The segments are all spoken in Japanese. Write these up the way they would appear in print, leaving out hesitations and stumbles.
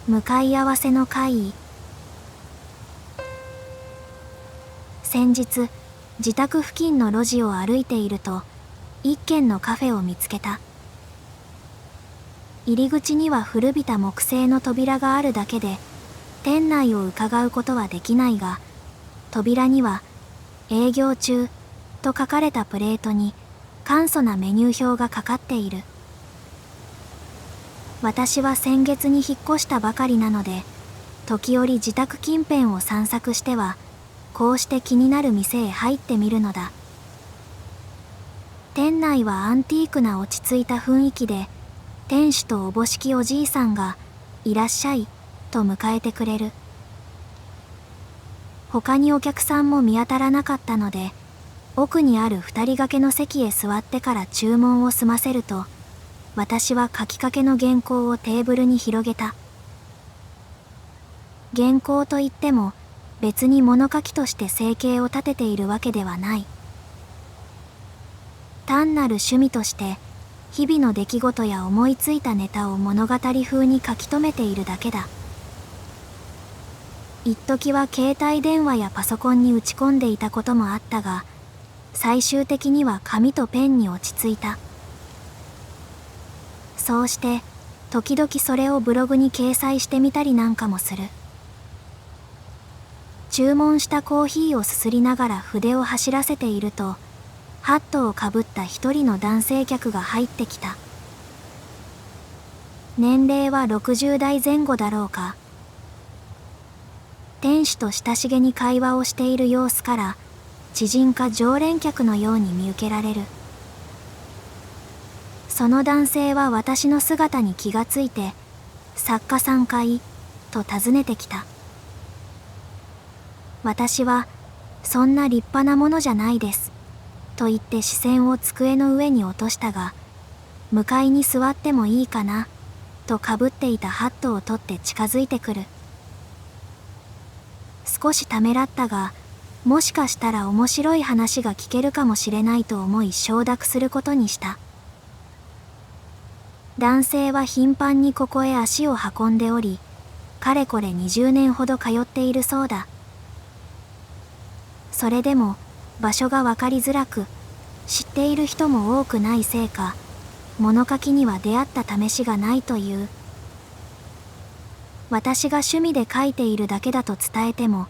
向かい合わせの怪異。先日、自宅付近の路地を歩いていると、一軒のカフェを見つけた。入り口には古びた木製の扉があるだけで、店内を伺うことはできないが、扉には、営業中と書かれたプレートに、簡素なメニュー表がかかっている。私は先月に引っ越したばかりなので、時折自宅近辺を散策しては、こうして気になる店へ入ってみるのだ。店内はアンティークな落ち着いた雰囲気で、店主とおぼしきおじいさんが、いらっしゃい、と迎えてくれる。他にお客さんも見当たらなかったので、奥にある二人掛けの席へ座ってから注文を済ませると、私は書きかけの原稿をテーブルに広げた。原稿といっても、別に物書きとして生計を立てているわけではない。単なる趣味として、日々の出来事や思いついたネタを物語風に書き留めているだけだ。一時は携帯電話やパソコンに打ち込んでいたこともあったが、最終的には紙とペンに落ち着いた。そうして、時々それをブログに掲載してみたりなんかもする。注文したコーヒーをすすりながら筆を走らせていると、ハットをかぶった一人の男性客が入ってきた。年齢は60代前後だろうか。店主と親しげに会話をしている様子から、知人か常連客のように見受けられる。その男性は私の姿に気がついて、作家さんかいと尋ねてきた。私は、そんな立派なものじゃないです、と言って視線を机の上に落としたが、向かいに座ってもいいかな、とかぶっていたハットを取って近づいてくる。少しためらったが、もしかしたら面白い話が聞けるかもしれないと思い承諾することにした。男性は頻繁にここへ足を運んでおり、かれこれ20年ほど通っているそうだ。それでも場所がわかりづらく、知っている人も多くないせいか、物書きには出会った試しがないという。私が趣味で書いているだけだと伝えても、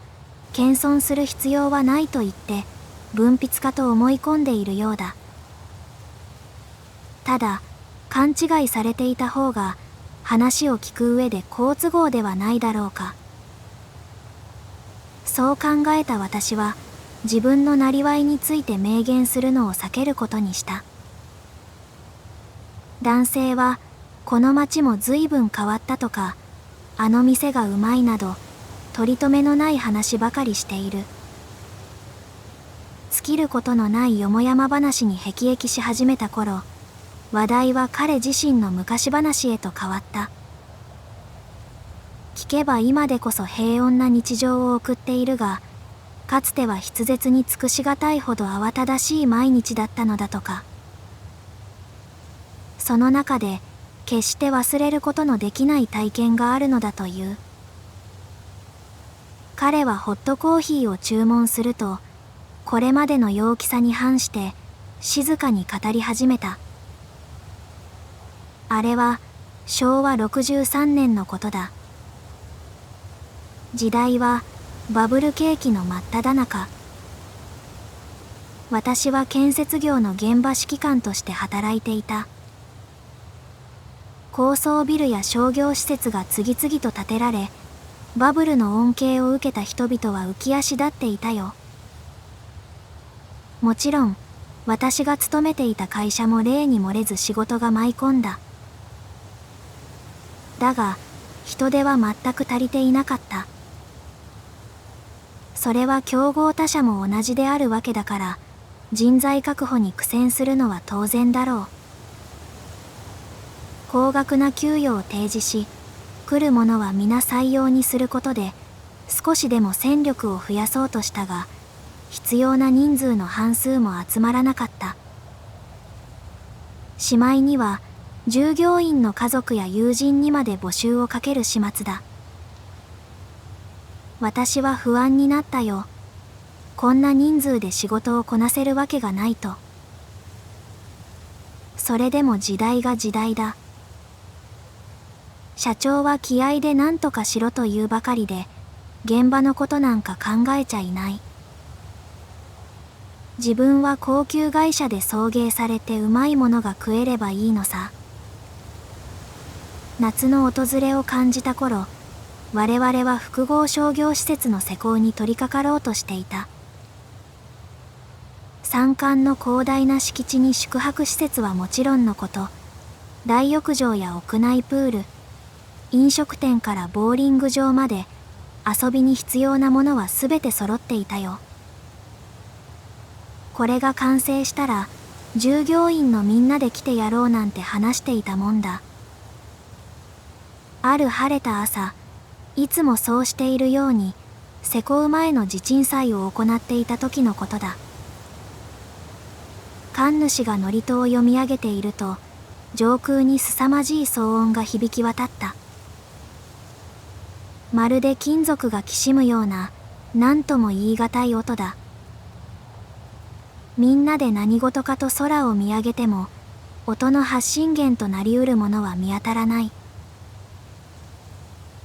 謙遜する必要はないと言って、文筆家と思い込んでいるようだ。ただ、勘違いされていた方が、話を聞く上で好都合ではないだろうか。そう考えた私は、自分のなりわいについて明言するのを避けることにした。男性は、この町も随分変わったとか、あの店がうまいなど、取り留めのない話ばかりしている。尽きることのないよもやま話に辟易し始めた頃、話題は彼自身の昔話へと変わった。聞けば今でこそ平穏な日常を送っているが、かつては筆舌に尽くしがたいほど慌ただしい毎日だったのだとか。その中で決して忘れることのできない体験があるのだという。彼はホットコーヒーを注文すると、これまでの陽気さに反して静かに語り始めた。あれは昭和63年のことだ。時代はバブル景気の真っ只中。私は建設業の現場指揮官として働いていた。高層ビルや商業施設が次々と建てられ、バブルの恩恵を受けた人々は浮き足立っていたよ。もちろん、私が勤めていた会社も例に漏れず仕事が舞い込んだ。だが、人手は全く足りていなかった。それは競合他社も同じであるわけだから、人材確保に苦戦するのは当然だろう。高額な給与を提示し、来る者は皆採用にすることで、少しでも戦力を増やそうとしたが、必要な人数の半数も集まらなかった。しまいには、従業員の家族や友人にまで募集をかける始末だ。私は不安になったよ。こんな人数で仕事をこなせるわけがないと。それでも時代が時代だ。社長は気合で何とかしろと言うばかりで、現場のことなんか考えちゃいない。自分は高級会社で送迎されてうまいものが食えればいいのさ。夏の訪れを感じた頃、我々は複合商業施設の施工に取り掛かろうとしていた。山間の広大な敷地に宿泊施設はもちろんのこと、大浴場や屋内プール、飲食店からボーリング場まで遊びに必要なものはすべて揃っていたよ。これが完成したら従業員のみんなで来てやろうなんて話していたもんだ。ある晴れた朝、いつもそうしているように施工前の地鎮祭を行っていた時のことだ。神主が祝詞を読み上げていると、上空に凄まじい騒音が響き渡った。まるで金属がきしむような、何とも言い難い音だ。みんなで何事かと空を見上げても、音の発信源となりうるものは見当たらない。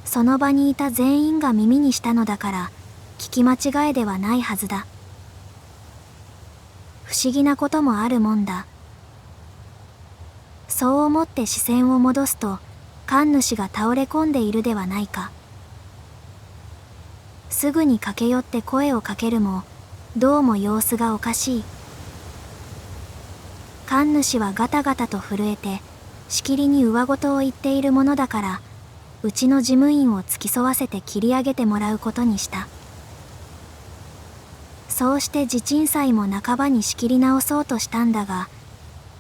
その場にいた全員が耳にしたのだから、聞き間違いではないはずだ。不思議なこともあるもんだ。そう思って視線を戻すと、神主が倒れ込んでいるではないか。すぐに駆け寄って声をかけるも、どうも様子がおかしい。神主はガタガタと震えて、しきりに上言を言っているものだから、うちの事務員を付き添わせて切り上げてもらうことにした。そうして地鎮祭も半ばに仕切り直そうとしたんだが、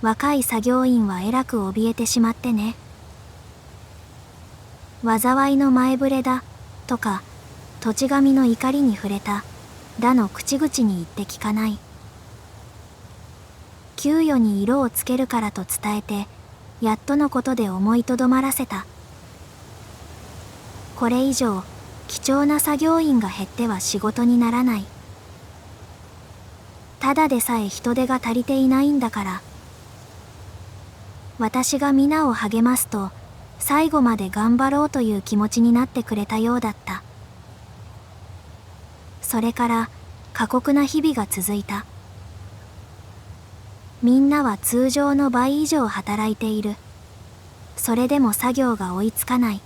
若い作業員はえらく怯えてしまってね。災いの前触れだ、とか、土地神の怒りに触れた、だの口々に言って聞かない。給与に色をつけるからと伝えて、やっとのことで思いとどまらせた。これ以上、貴重な作業員が減っては仕事にならない。ただでさえ人手が足りていないんだから。私が皆を励ますと、最後まで頑張ろうという気持ちになってくれたようだった。それから過酷な日々が続いた。みんなは通常の倍以上働いている。それでも作業が追いつかない。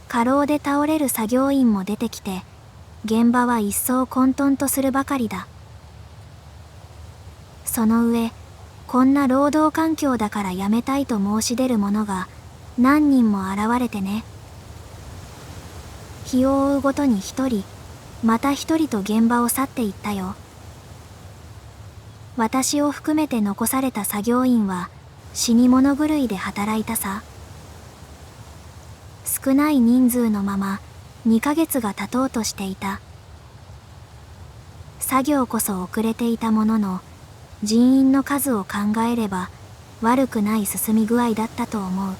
過労で倒れる作業員も出てきて、現場は一層混沌とするばかりだ。その上、こんな労働環境だから辞めたいと申し出る者が何人も現れてね。日を追うごとに一人、また一人と現場を去っていったよ。私を含めて残された作業員は死に物狂いで働いたさ。少ない人数のまま2ヶ月が経とうとしていた。作業こそ遅れていたものの、人員の数を考えれば悪くない進み具合だったと思う。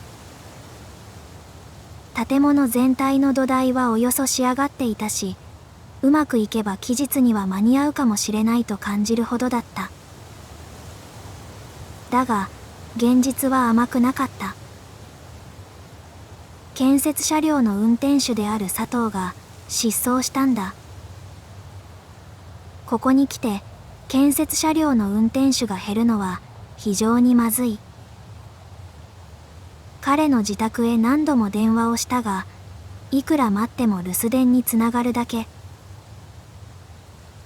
建物全体の土台はおよそ仕上がっていたし、うまくいけば期日には間に合うかもしれないと感じるほどだった。だが、現実は甘くなかった。建設車両の運転手である佐藤が失踪したんだ。ここに来て、建設車両の運転手が減るのは非常にまずい。彼の自宅へ何度も電話をしたが、いくら待っても留守電につながるだけ。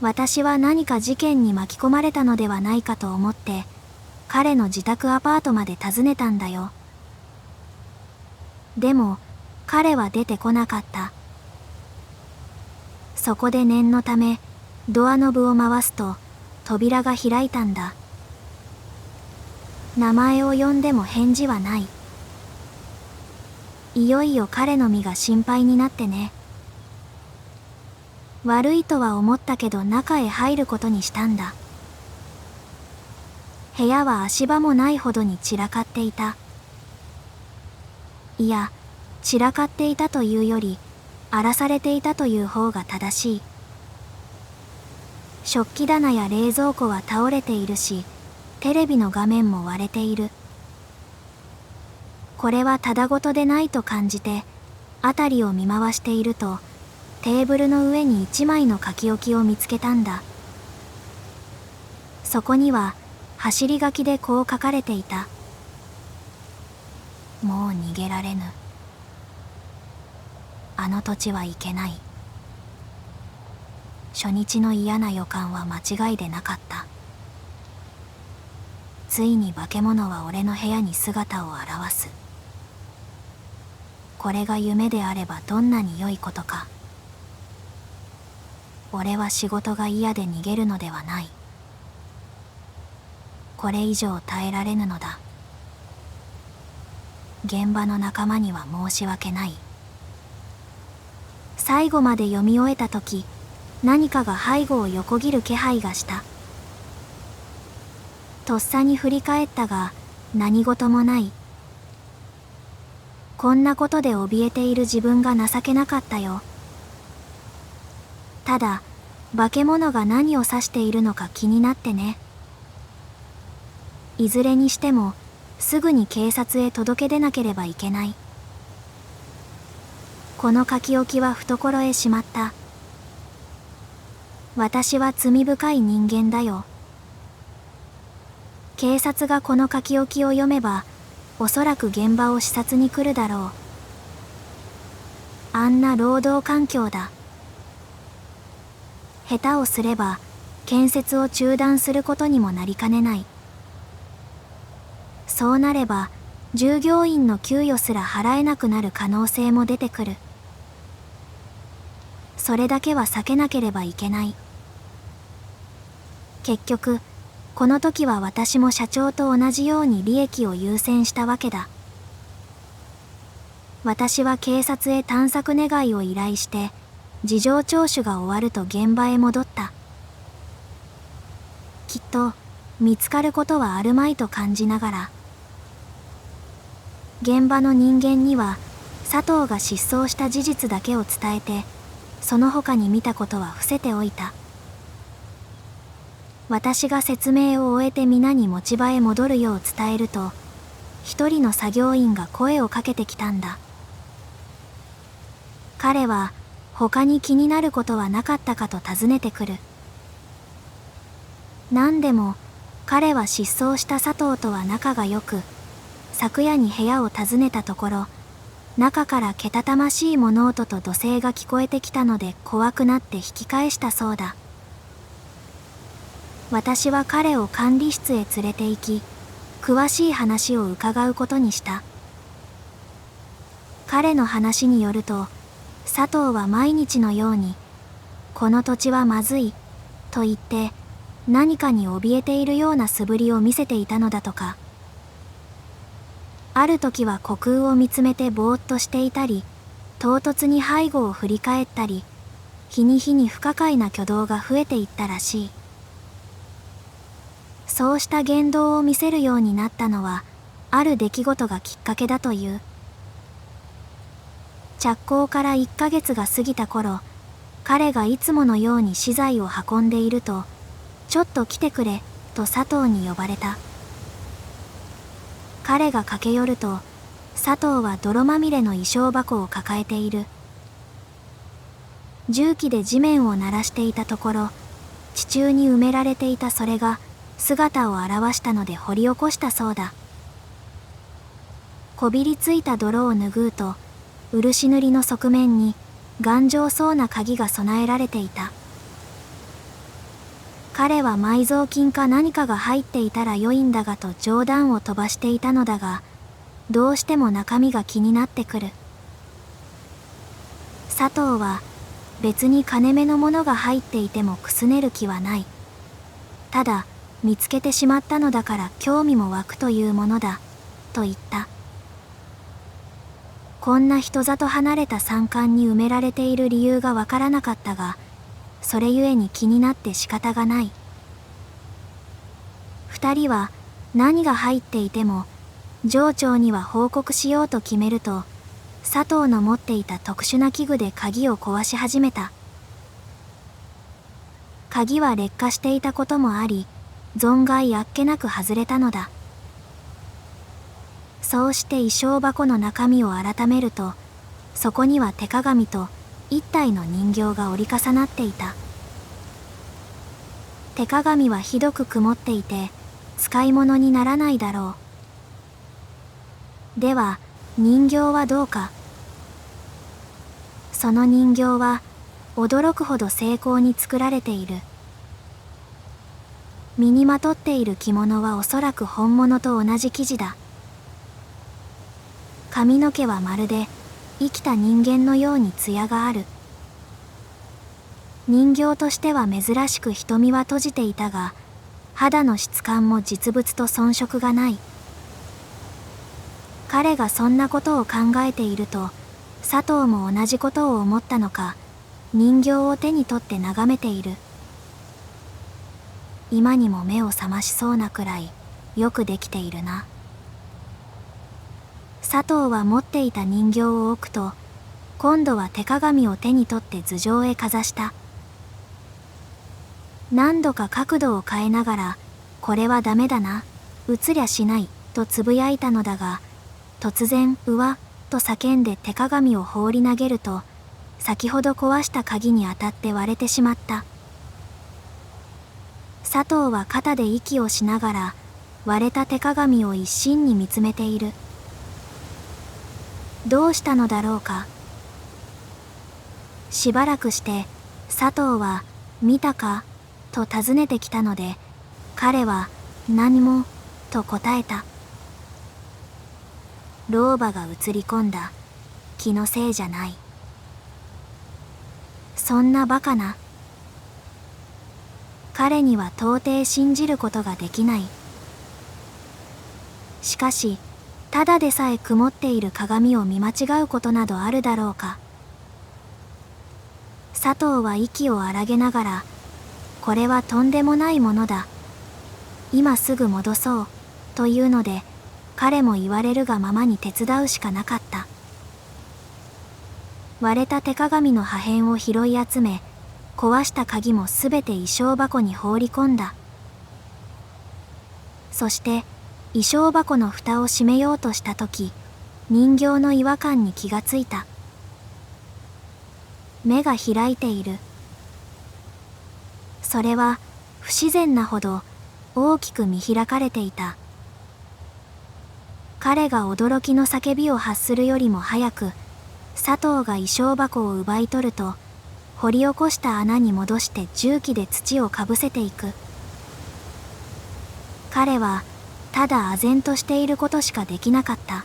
私は何か事件に巻き込まれたのではないかと思って、彼の自宅アパートまで訪ねたんだよ。でも、彼は出てこなかった。そこで念のため、ドアノブを回すと、扉が開いたんだ。名前を呼んでも返事はない。いよいよ彼の身が心配になってね。悪いとは思ったけど中へ入ることにしたんだ。部屋は足場もないほどに散らかっていた。いや、散らかっていたというより、荒らされていたという方が正しい。食器棚や冷蔵庫は倒れているし、テレビの画面も割れている。これはただごとでないと感じて、辺りを見回していると、テーブルの上に一枚の書き置きを見つけたんだ。そこには、走り書きでこう書かれていた。もう逃げられぬ。あの土地はいけない。初日の嫌な予感は間違いでなかった。ついに化け物は俺の部屋に姿を現す。これが夢であればどんなに良いことか。俺は仕事が嫌で逃げるのではない。これ以上耐えられぬのだ。現場の仲間には申し訳ない。最後まで読み終えたとき、何かが背後を横切る気配がした。とっさに振り返ったが、何事もない。こんなことで怯えている自分が情けなかったよ。ただ、化け物が何を指しているのか気になってね。いずれにしても、すぐに警察へ届け出なければいけない。この書き置きは懐へしまった。私は罪深い人間だよ。警察がこの書き置きを読めば、おそらく現場を視察に来るだろう。あんな労働環境だ。下手をすれば、建設を中断することにもなりかねない。そうなれば、従業員の給与すら払えなくなる可能性も出てくる。それだけは避けなければいけない。結局、この時は私も社長と同じように利益を優先したわけだ。私は警察へ探索願いを依頼して、事情聴取が終わると現場へ戻った。きっと、見つかることはあるまいと感じながら。現場の人間には、佐藤が失踪した事実だけを伝えて、その他に見たことは伏せておいた。私が説明を終えて皆に持ち場へ戻るよう伝えると、一人の作業員が声をかけてきたんだ。彼は、他に気になることはなかったかと尋ねてくる。何でも、彼は失踪した佐藤とは仲が良く、昨夜に部屋を訪ねたところ、中からけたたましい物音と怒声が聞こえてきたので怖くなって引き返したそうだ。私は彼を管理室へ連れて行き、詳しい話を伺うことにした。彼の話によると、佐藤は毎日のように、この土地はまずい、と言って、何かに怯えているような素振りを見せていたのだとか。ある時は虚空を見つめてぼーっとしていたり、唐突に背後を振り返ったり、日に日に不可解な挙動が増えていったらしい。そうした言動を見せるようになったのは、ある出来事がきっかけだという。着工から1ヶ月が過ぎた頃、彼がいつものように資材を運んでいると、ちょっと来てくれ、と佐藤に呼ばれた。彼が駆け寄ると、佐藤は泥まみれの衣装箱を抱えている。重機で地面を鳴らしていたところ、地中に埋められていたそれが姿を現したので掘り起こしたそうだ。こびりついた泥を拭うと、漆塗りの側面に頑丈そうな鍵が備えられていた。彼は埋蔵金か何かが入っていたら良いんだがと冗談を飛ばしていたのだが、どうしても中身が気になってくる。佐藤は別に金目のものが入っていてもくすねる気はない。ただ見つけてしまったのだから興味も湧くというものだ、と言った。こんな人里離れた山間に埋められている理由がわからなかったが、それゆえに気になって仕方がない。二人は何が入っていても上長には報告しようと決めると、佐藤の持っていた特殊な器具で鍵を壊し始めた。鍵は劣化していたこともあり、存外あっけなく外れたのだ。そうして衣装箱の中身を改めると、そこには手鏡と一体の人形が折り重なっていた。手鏡はひどく曇っていて、使い物にならないだろう。では、人形はどうか。その人形は、驚くほど精巧に作られている。身にまとっている着物はおそらく本物と同じ生地だ。髪の毛はまるで生きた人間のように艶がある。人形としては珍しく瞳は閉じていたが、肌の質感も実物と遜色がない。彼がそんなことを考えていると、佐藤も同じことを思ったのか、人形を手に取って眺めている。今にも目を覚ましそうなくらいよくできているな。佐藤は持っていた人形を置くと、今度は手鏡を手に取って頭上へかざした。何度か角度を変えながら、これはダメだな、映りゃしない、とつぶやいたのだが、突然、うわ、と叫んで手鏡を放り投げると、先ほど壊した鍵に当たって割れてしまった。佐藤は肩で息をしながら、割れた手鏡を一心に見つめている。どうしたのだろうか。しばらくして佐藤は見たかと尋ねてきたので、彼は何もと答えた。老婆が映り込んだ気のせいじゃない。そんなバカな。彼には到底信じることができない。しかし、ただでさえ曇っている鏡を見間違うことなどあるだろうか。佐藤は息を荒げながら、これはとんでもないものだ。今すぐ戻そう、というので、彼も言われるがままに手伝うしかなかった。割れた手鏡の破片を拾い集め、壊した鍵もすべて衣装箱に放り込んだ。そして、衣装箱の蓋を閉めようとしたとき、人形の違和感に気がついた。目が開いている。それは不自然なほど大きく見開かれていた。彼が驚きの叫びを発するよりも早く、佐藤が衣装箱を奪い取ると、掘り起こした穴に戻して重機で土をかぶせていく。彼はただ唖然としていることしかできなかった。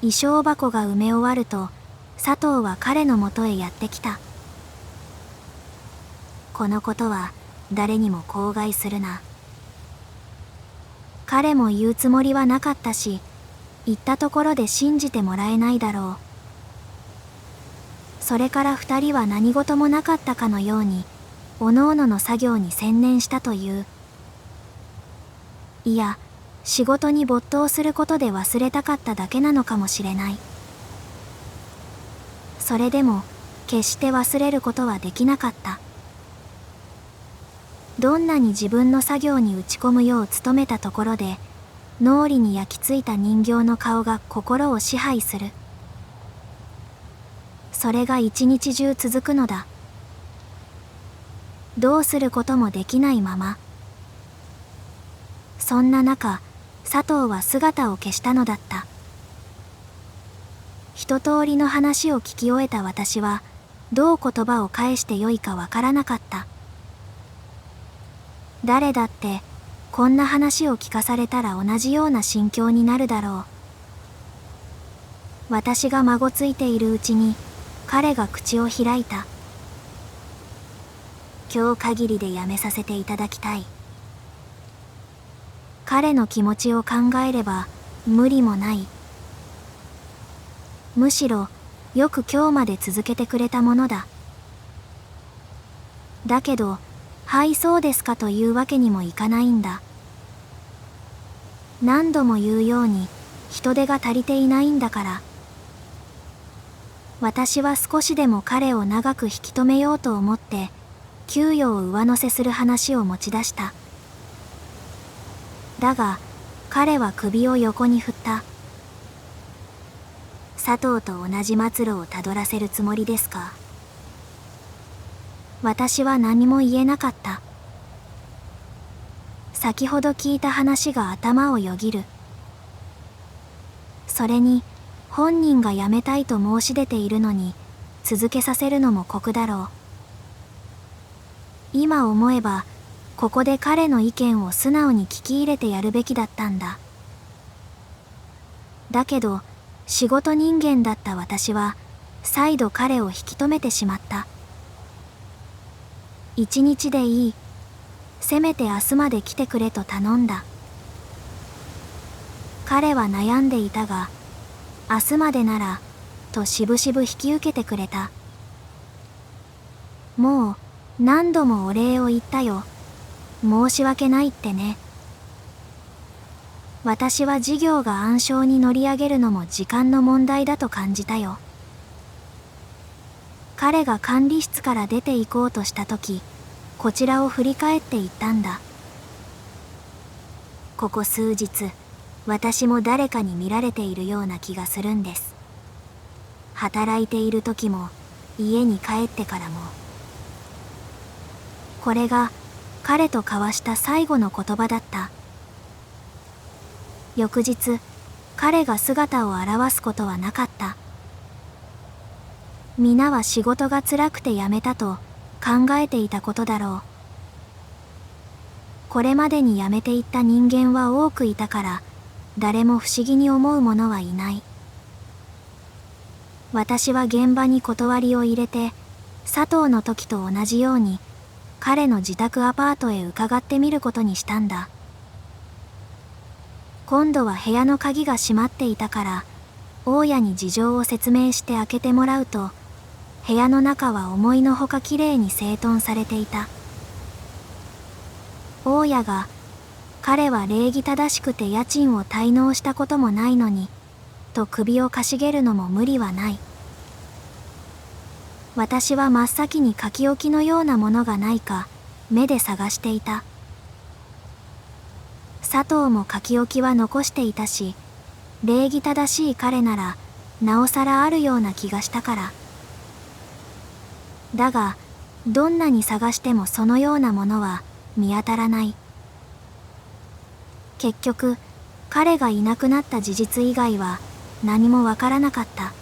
衣装箱が埋め終わると、佐藤は彼のもとへやってきた。このことは誰にも口外するな。彼も言うつもりはなかったし、言ったところで信じてもらえないだろう。それから二人は何事もなかったかのように、おのおのの作業に専念したという。いや、仕事に没頭することで忘れたかっただけなのかもしれない。それでも、決して忘れることはできなかった。どんなに自分の作業に打ち込むよう努めたところで、脳裏に焼き付いた人形の顔が心を支配する。それが一日中続くのだ。どうすることもできないまま。そんな中、佐藤は姿を消したのだった。一通りの話を聞き終えた私は、どう言葉を返してよいかわからなかった。誰だって、こんな話を聞かされたら同じような心境になるだろう。私がまごついているうちに、彼が口を開いた。今日限りでやめさせていただきたい。彼の気持ちを考えれば無理もない。むしろよく今日まで続けてくれたものだ。だけど、はいそうですかというわけにもいかないんだ。何度も言うように人手が足りていないんだから。私は少しでも彼を長く引き止めようと思って給与を上乗せする話を持ち出した。だが彼は首を横に振った。佐藤と同じ末路をたどらせるつもりですか。私は何も言えなかった。先ほど聞いた話が頭をよぎる。それに本人が辞めたいと申し出ているのに続けさせるのも酷だろう。今思えばここで彼の意見を素直に聞き入れてやるべきだったんだ。だけど仕事人間だった私は再度彼を引き止めてしまった。一日でいい。せめて明日まで来てくれと頼んだ。彼は悩んでいたが、明日までならとしぶしぶ引き受けてくれた。もう何度もお礼を言ったよ。申し訳ないってね。私は事業が暗礁に乗り上げるのも時間の問題だと感じたよ。彼が管理室から出て行こうとした時、こちらを振り返って言ったんだ。ここ数日、私も誰かに見られているような気がするんです。働いている時も、家に帰ってからも。これが彼と交わした最後の言葉だった。翌日、彼が姿を現すことはなかった。皆は仕事が辛くて辞めたと考えていたことだろう。これまでに辞めていった人間は多くいたから、誰も不思議に思う者はいない。私は現場に断りを入れて、佐藤の時と同じように、彼の自宅アパートへ伺ってみることにしたんだ。今度は部屋の鍵が閉まっていたから、大家に事情を説明して開けてもらうと、部屋の中は思いのほかきれいに整頓されていた。大家が、彼は礼儀正しくて家賃を滞納したこともないのに、と首をかしげるのも無理はない。私は真っ先に書き置きのようなものがないか、目で探していた。佐藤も書き置きは残していたし、礼儀正しい彼なら、なおさらあるような気がしたから。だが、どんなに探してもそのようなものは見当たらない。結局、彼がいなくなった事実以外は何もわからなかった。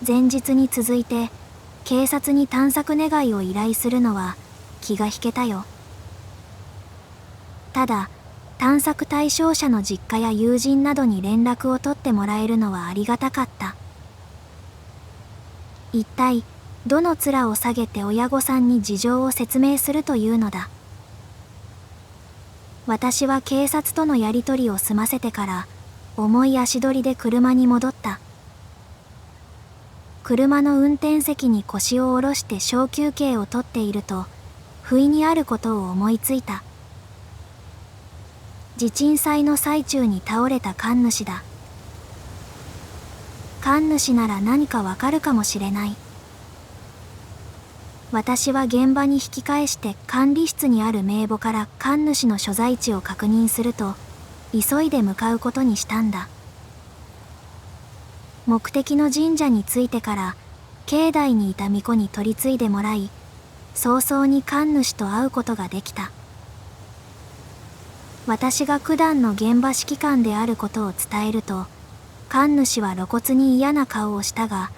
前日に続いて、警察に探索願いを依頼するのは気が引けたよ。ただ、探索対象者の実家や友人などに連絡を取ってもらえるのはありがたかった。一体、どの面を下げて親御さんに事情を説明するというのだ。私は警察とのやり取りを済ませてから、重い足取りで車に戻った。車の運転席に腰を下ろして小休憩をとっていると、不意にあることを思いついた。地鎮祭の最中に倒れた神主だ。神主なら何かわかるかもしれない。私は現場に引き返して管理室にある名簿から神主の所在地を確認すると、急いで向かうことにしたんだ。目的の神社に着いてから、境内にいた巫女に取り継いでもらい、早々に神主と会うことができた。私が九段の現場指揮官であることを伝えると、神主は露骨に嫌な顔をしたが、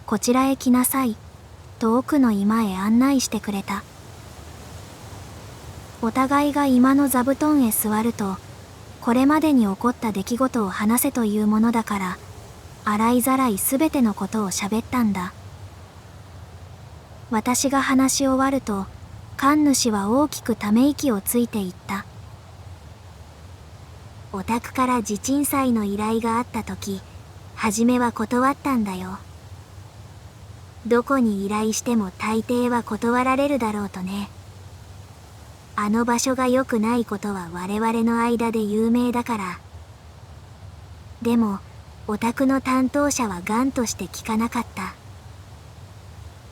こちらへ来なさい、と奥の居間へ案内してくれた。お互いが居間の座布団へ座ると、これまでに起こった出来事を話せというものだから、洗いざらいすべてのことを喋ったんだ。私が話し終わると、神主は大きくため息をついて言った。お宅から地鎮祭の依頼があったとき、初めは断ったんだよ。どこに依頼しても大抵は断られるだろうとね。あの場所が良くないことは我々の間で有名だから。でもお宅の担当者は頑として聞かなかった。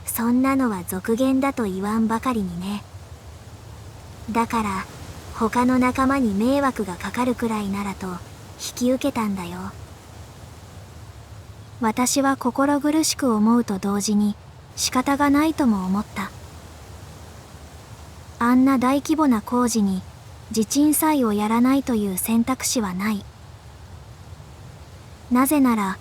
そんなのは俗言だと言わんばかりにね。だから他の仲間に迷惑がかかるくらいならと引き受けたんだよ。私は心苦しく思うと同時に仕方がないとも思った。あんな大規模な工事に地鎮祭をやらないという選択肢はない。なぜなら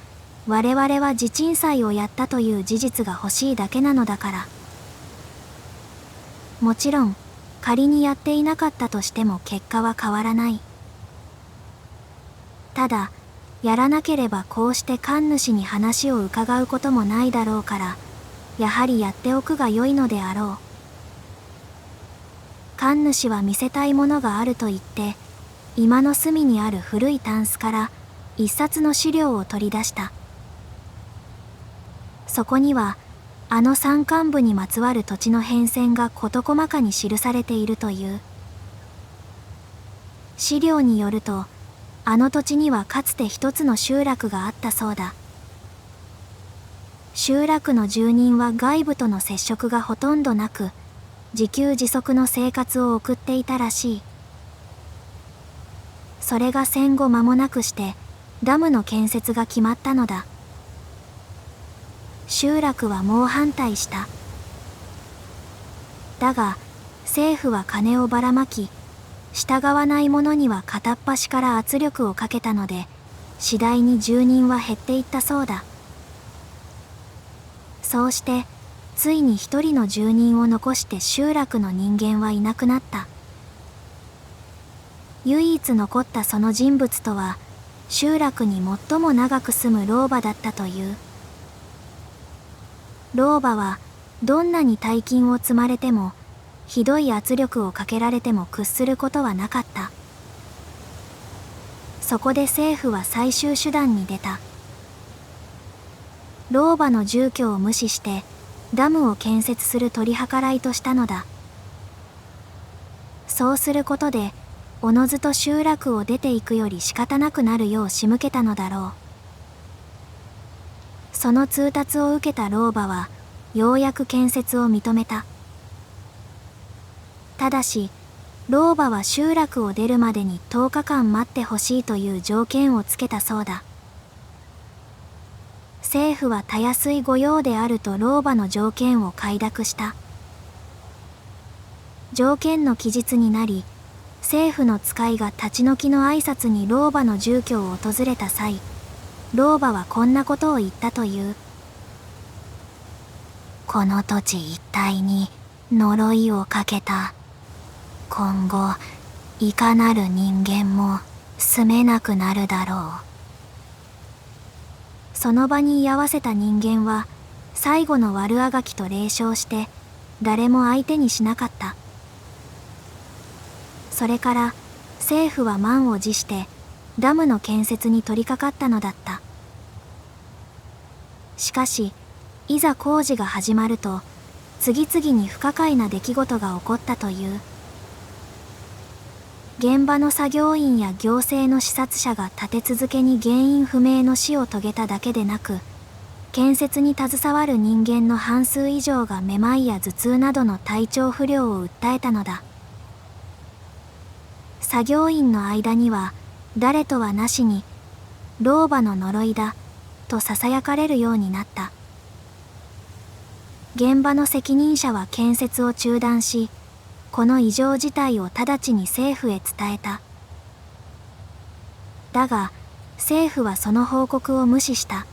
我々は地鎮祭をやったという事実が欲しいだけなのだから。もちろん仮にやっていなかったとしても結果は変わらない。ただやらなければこうして神主に話を伺うこともないだろうから、やはりやっておくがよいのであろう。神主は見せたいものがあると言って居間の隅にある古いタンスから一冊の資料を取り出した。そこにはあの山間部にまつわる土地の変遷が事細かに記されているという。資料によるとあの土地にはかつて一つの集落があったそうだ。集落の住人は外部との接触がほとんどなく自給自足の生活を送っていたらしい。それが戦後間もなくしてダムの建設が決まったのだ。集落は猛反対した。だが政府は金をばらまき、従わない者には片っ端から圧力をかけたので次第に住人は減っていったそうだ。そうしてついに一人の住人を残して集落の人間はいなくなった。唯一残ったその人物とは集落に最も長く住む老婆だったという。老婆はどんなに大金を積まれてもひどい圧力をかけられても屈することはなかった。そこで政府は最終手段に出た。老婆の住居を無視してダムを建設する取り計らいとしたのだ。そうすることでおのずと集落を出ていくより仕方なくなるよう仕向けたのだろう。その通達を受けた老婆はようやく建設を認めた。ただし老婆は集落を出るまでに10日間待ってほしいという条件をつけたそうだ。政府はたやすい御用であると老婆の条件を快諾した。条件の記述になり、政府の使いが立ち退きの挨拶に老婆の住居を訪れた際、老婆はこんなことを言ったという。この土地一帯に呪いをかけた。今後いかなる人間も住めなくなるだろう。その場に居合わせた人間は最後の悪あがきと冷笑して誰も相手にしなかった。それから政府は満を持してダムの建設に取り掛かったのだった。しかしいざ工事が始まると次々に不可解な出来事が起こったという。現場の作業員や行政の視察者が立て続けに原因不明の死を遂げただけでなく、建設に携わる人間の半数以上がめまいや頭痛などの体調不良を訴えたのだ。作業員の間には誰とはなしに老婆の呪いだとささやかれるようになった。現場の責任者は建設を中断し、この異常事態を直ちに政府へ伝えた。だが政府はその報告を無視した。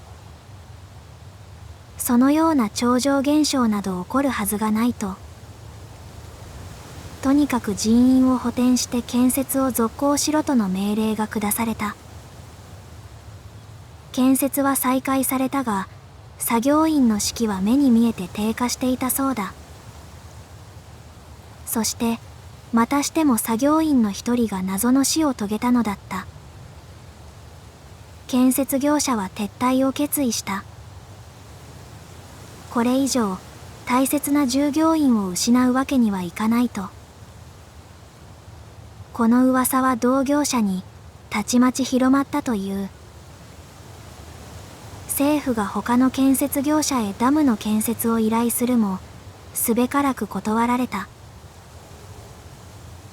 そのような超常現象など起こるはずがないと。とにかく人員を補填して建設を続行しろとの命令が下された。建設は再開されたが、作業員の士気は目に見えて低下していたそうだ。そしてまたしても作業員の一人が謎の死を遂げたのだった。建設業者は撤退を決意した。これ以上大切な従業員を失うわけにはいかないと。この噂は同業者にたちまち広まったという。政府が他の建設業者へダムの建設を依頼するもすべからく断られた。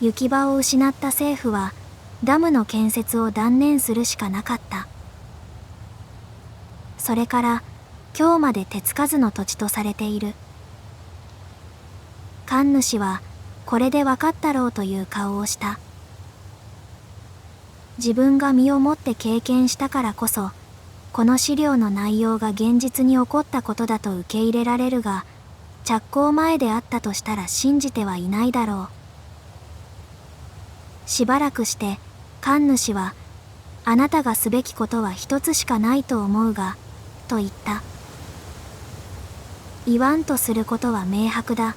行き場を失った政府はダムの建設を断念するしかなかった。それから今日まで手つかずの土地とされている。神主はこれで分かったろうという顔をした。自分が身をもって経験したからこそこの資料の内容が現実に起こったことだと受け入れられるが、着工前であったとしたら信じてはいないだろう。しばらくして神主は「あなたがすべきことは一つしかないと思うが」と言った。言わんとすることは明白だ。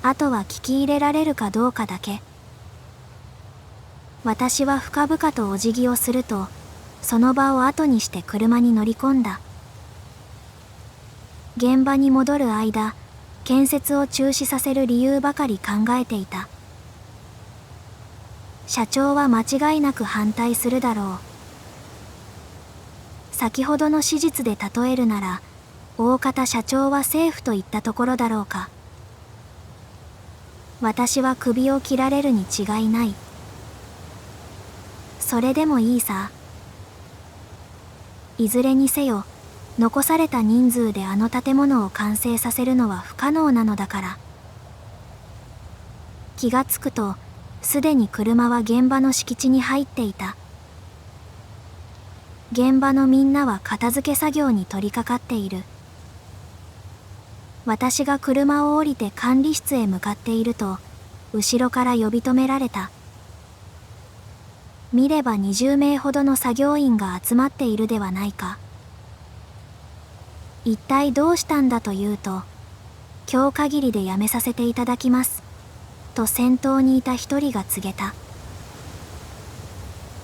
あとは聞き入れられるかどうかだけ。私は深々とお辞儀をするとその場を後にして車に乗り込んだ。現場に戻る間、建設を中止させる理由ばかり考えていた。社長は間違いなく反対するだろう。先ほどの史実で例えるなら、大方社長は政府といったところだろうか。私は首を切られるに違いない。それでもいいさ。いずれにせよ、残された人数であの建物を完成させるのは不可能なのだから。気がつくと、すでに車は現場の敷地に入っていた。現場のみんなは片付け作業に取り掛かっている。私が車を降りて管理室へ向かっていると、後ろから呼び止められた。見れば20名ほどの作業員が集まっているではないか。一体どうしたんだというと、今日限りで辞めさせていただきます、と先頭にいた一人が告げた。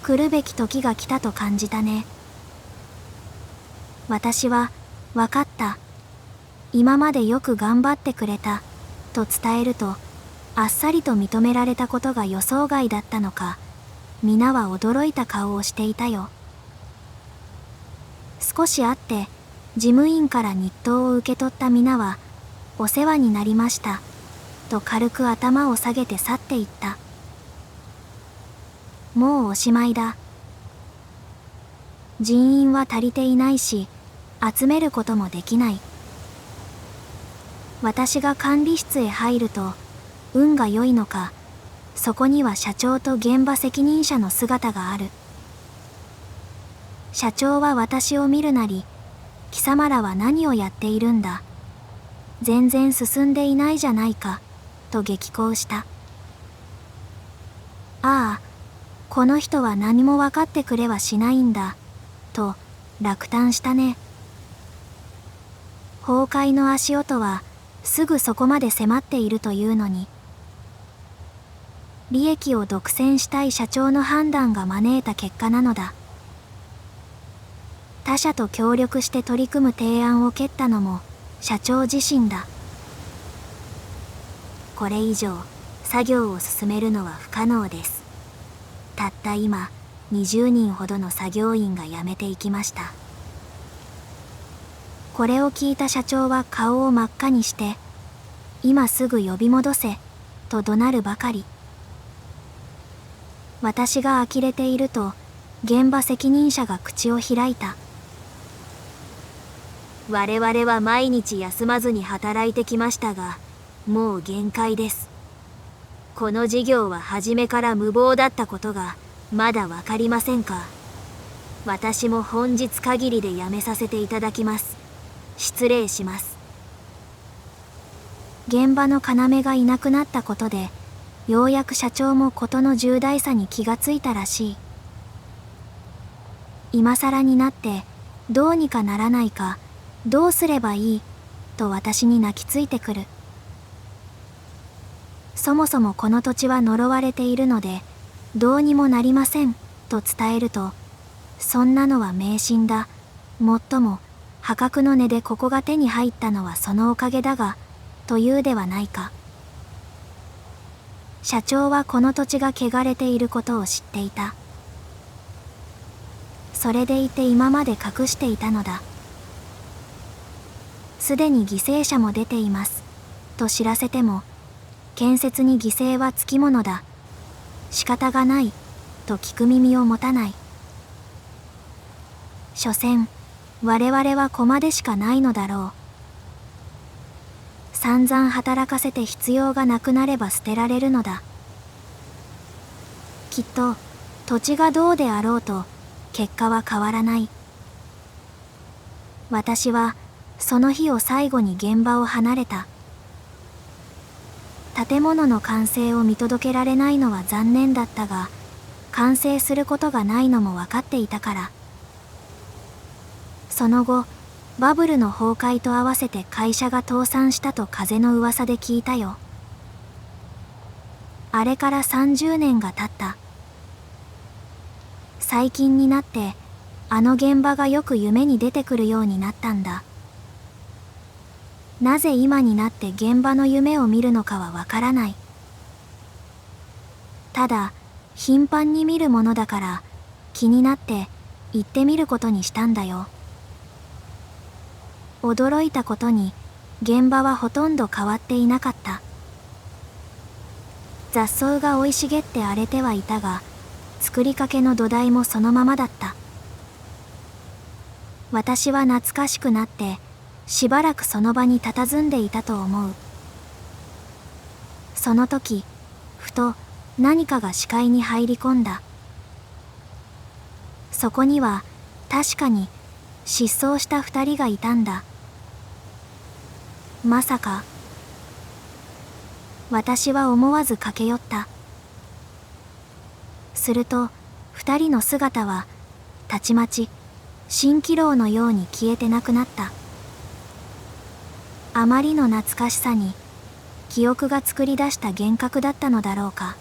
来るべき時が来たと感じたね。私は、わかった。今までよく頑張ってくれた、と伝えると、あっさりと認められたことが予想外だったのか、皆は驚いた顔をしていたよ。少し会って、事務員から日当を受け取った皆は、お世話になりました、と軽く頭を下げて去っていった。もうおしまいだ。人員は足りていないし、集めることもできない。私が管理室へ入ると、運が良いのか、そこには社長と現場責任者の姿がある。社長は私を見るなり、貴様らは何をやっているんだ。全然進んでいないじゃないか、と激高した。ああ、この人は何も分かってくれはしないんだ、と落胆したね。崩壊の足音はすぐそこまで迫っているというのに。利益を独占したい社長の判断が招いた結果なのだ。他社と協力して取り組む提案を蹴ったのも社長自身だ。これ以上作業を進めるのは不可能です。たった今20人ほどの作業員が辞めていきました。これを聞いた社長は顔を真っ赤にして、今すぐ呼び戻せ、と怒鳴るばかり。私が呆れていると、現場責任者が口を開いた。我々は毎日休まずに働いてきましたが、もう限界です。この事業は初めから無謀だったことがまだわかりませんか。私も本日限りで辞めさせていただきます。失礼します。現場の要がいなくなったことで、ようやく社長も事の重大さに気がついたらしい。今更になってどうにかならないか、どうすればいい、と私に泣きついてくる。そもそもこの土地は呪われているので、どうにもなりません、と伝えると、そんなのは迷信だ。もっとも、破格の値でここが手に入ったのはそのおかげだが、というではないか。社長はこの土地が汚れていることを知っていた。それでいて今まで隠していたのだ。すでに犠牲者も出ていますと知らせても、建設に犠牲はつきものだ、仕方がないと聞く耳を持たない。所詮我々は駒でしかないのだろう。散々働かせて必要がなくなれば捨てられるのだ。きっと土地がどうであろうと結果は変わらない。私はその日を最後に現場を離れた。建物の完成を見届けられないのは残念だったが、完成することがないのも分かっていたから。その後、バブルの崩壊と合わせて会社が倒産したと風の噂で聞いたよ。あれから30年が経った。最近になってあの現場がよく夢に出てくるようになったんだ。なぜ今になって現場の夢を見るのかはわからない。ただ頻繁に見るものだから気になって行ってみることにしたんだよ。驚いたことに現場はほとんど変わっていなかった。雑草が生い茂って荒れてはいたが、作りかけの土台もそのままだった。私は懐かしくなってしばらくその場に佇んでいたと思う。その時ふと何かが視界に入り込んだ。そこには確かに失踪した2人がいたんだ。まさか。私は思わず駆け寄った。すると2人の姿はたちまち蜃気楼のように消えてなくなった。あまりの懐かしさに記憶が作り出した幻覚だったのだろうか。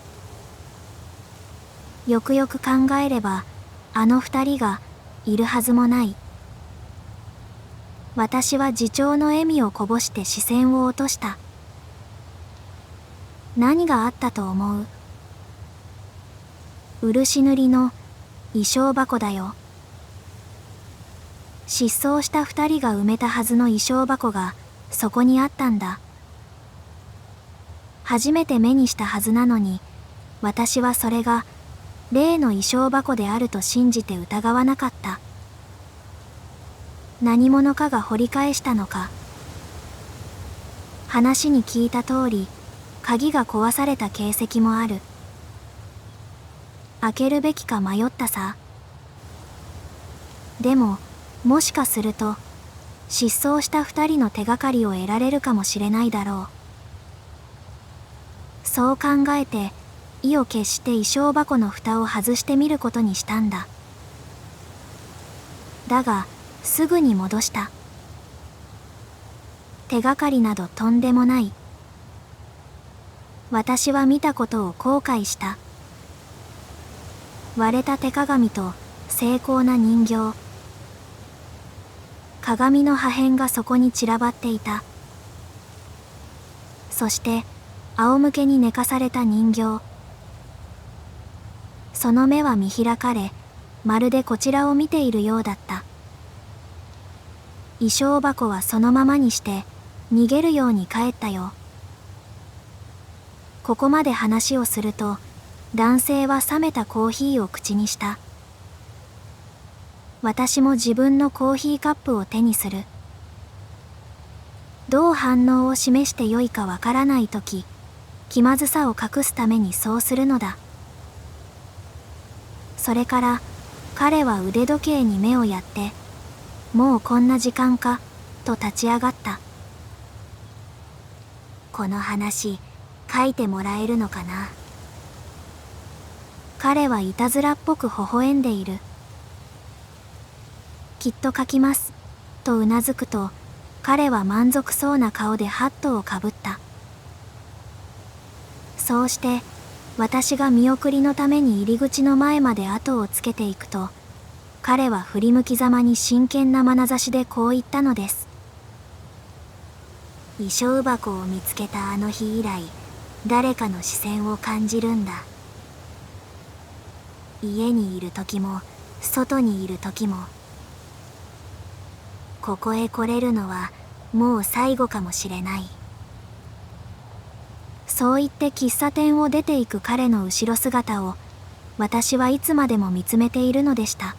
よくよく考えればあの2人がいるはずもない。私は自重の笑みをこぼして視線を落とした。何があったと思う？漆塗りの衣装箱だよ。失踪した2人が埋めたはずの衣装箱がそこにあったんだ。初めて目にしたはずなのに、私はそれが例の衣装箱であると信じて疑わなかった。何者かが掘り返したのか。話に聞いた通り、鍵が壊された形跡もある。開けるべきか迷ったさ。でも、もしかすると、失踪した2人の手がかりを得られるかもしれないだろう。そう考えて、意を決して衣装箱の蓋を外してみることにしたんだ。だが、すぐに戻した。手がかりなどとんでもない。私は見たことを後悔した。割れた手鏡と精巧な人形。鏡の破片がそこに散らばっていた。そして仰向けに寝かされた人形。その目は見開かれ、まるでこちらを見ているようだった。衣装箱はそのままにして逃げるように帰ったよ。ここまで話をすると、男性は冷めたコーヒーを口にした。私も自分のコーヒーカップを手にする。どう反応を示してよいかわからないとき、気まずさを隠すためにそうするのだ。それから彼は腕時計に目をやって、もうこんな時間か、と立ち上がった。この話、書いてもらえるのかな。彼はいたずらっぽく微笑んでいる。きっと書きます、とうなずくと、彼は満足そうな顔でハットをかぶった。そうして、私が見送りのために入り口の前まで後をつけていくと、彼は振り向きざまに真剣な眼差しでこう言ったのです。衣装箱を見つけたあの日以来、誰かの視線を感じるんだ。家にいる時も外にいる時も。ここへ来れるのはもう最後かもしれない。そう言って喫茶店を出て行く彼の後ろ姿を私はいつまでも見つめているのでした。